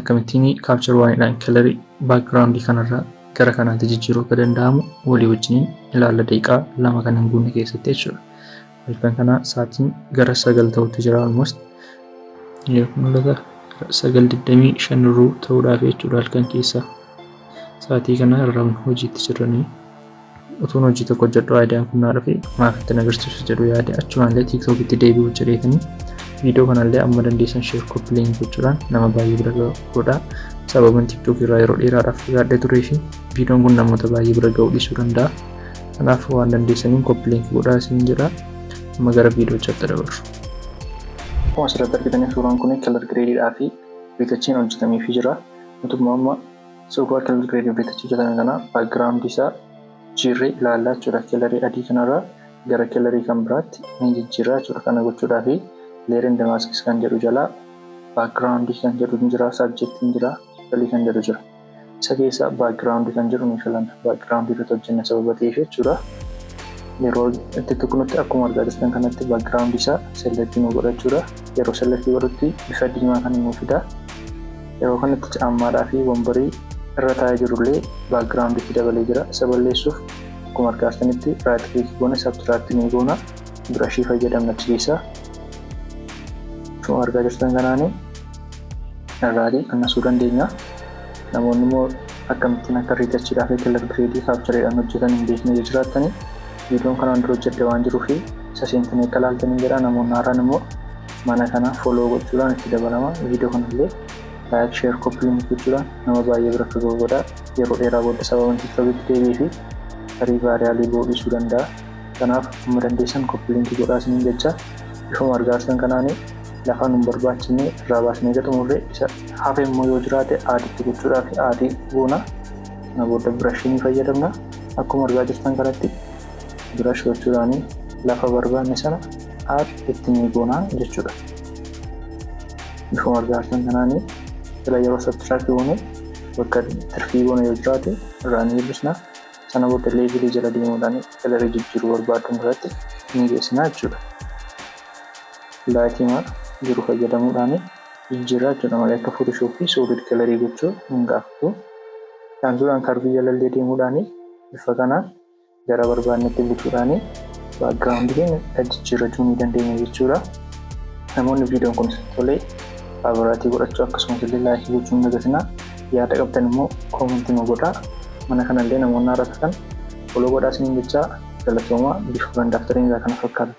akkamittiin capture waanidhaan kalarii background kanarraa gara kanaatti jijjiiruu akka danda'amu walii wajjin ilaalla daqiiqaa 2 kan hin guunne keessatti jechuudha. Halkan kana sa'aatiin gara 9 ta'utti jira almost. Mul'ata 9:25 irra ta'uudhaaf jechuudha halkan keessa. Sa'aatii kana irraan hojiitti jiranii. Utuun hojii tokko hojjedhu aayidiyaan kun naa dhufe maaf itti agarsiisu jedhu yaade achumaan TikTokitti deebi'uu jedheetanii viidiyoo kanallee amma dandeessan share copy link gochuudhaan nama baay'ee bira ga'uudha. Sababni TikTok irraa yeroo dheeraadhaaf fagaadhee turee fi viidiyoon kun namoota baay'ee bira ga'uu dhiisuu danda'a. Kanaaf waan dandeessaniin copy link godhaa isin jedha. Amma gara viidiyoochaatti dabarru. Akkuma asirratti argitanii suuraan kun color gradeedhaa fi ritachiin hojjetameefii jira. Mootummaa amma suuraa color grade ritachi hojjetame kana background isaa jirree ilaallaa jechuudha. Kalarii adii kanarraa gara kalarii kan biraatti ni jijjiirraa jechuudha. Kana gochuudhaaf leerin damaskis kan jedhu jala background kan jedhu jira, subject jira, title kan jedhu jira. Isa keessa background kan jedhu ni filanna. Background irratti hojjenna sababa ta'eef jechuudha. Yeroo itti tuqnutti akkuma argaa jirtan kanatti background isaa select nu godhachuudha. Yeroo select godhutti bifa diimaa kan nu fida. Yeroo kanatti caammaadhaa fi womborii irra taa'ee jirullee background itti dabalee jira. Isa balleessuuf akkuma argaa jirtanitti right click goona subtract ni goona. Brushii fayyadamna achi keessa. Akkuma argaa jirtan kanaanii irraatii annasuu dandeenya. Namoonni immoo akkamittiin akka ritachiidhaa fi color grade captureedhaan hojjetan hin beekne jiraatanii viidiyoon kanaan dura hojjedhe waan jiruuf isa seentanii akka ilaaltanii jedha. Namoonni haaraan immoo mana kana follow gochuudhaan itti dabalama. Viidiyoo kanallee like share copy link gochuudhaan nama baay'ee bira akka ga'u godha. Yeroo dheeraa booda sababa TikTokitti deebi'ee fi tarii vaayiraalii ba'uu dhiisuu danda'a. Kanaaf amma dandeessan copy link godhaa isiniin jecha bifuma argaa jirtan kanaanii lafa nun barbaachisne irraa baasnee xumurree isa hafe immoo yoo jiraate aadiitti gochuudhaaf aadii goona. Kana booda brushii ni fayyadamna. Akkuma argaa jirtan kanatti brush gochuudhaan lafa barbaanne sana aad itti ni goona jechuudha. Bifuma argaa jirtan kanaanii sila yeroo subtract goone bakka tirfii goone yoo jiraate irraa ni hir'isna. Sana booda leevilii jala deemuudhaan kalarii jijjiiruu barbaaddan irratti ni geessina jechuudha. Laayitii jiru fayyadamuudhaan jijjiirraa jechuudha malee akka Photoshop fi solid kalarii gochuu hin gaafatu. Kaansuudhaan karvii jalallee deemuudhaan bifa kanaan gara barbaannetti butuudhaan background keenya jijjiirrachuu ni dandeenya jechuudha. Namoonni viidiyoon kun tolee faavoritii godhachuu akkasumas illee laayikii gochuu hin dagatinaa. Yaada qabdan immoo koomentii nu godhaa. Mana kanallee namoonni haaraan follow godhaa isiniin jechaa galatoomaa bifa kan daaftariin kana fakkaata.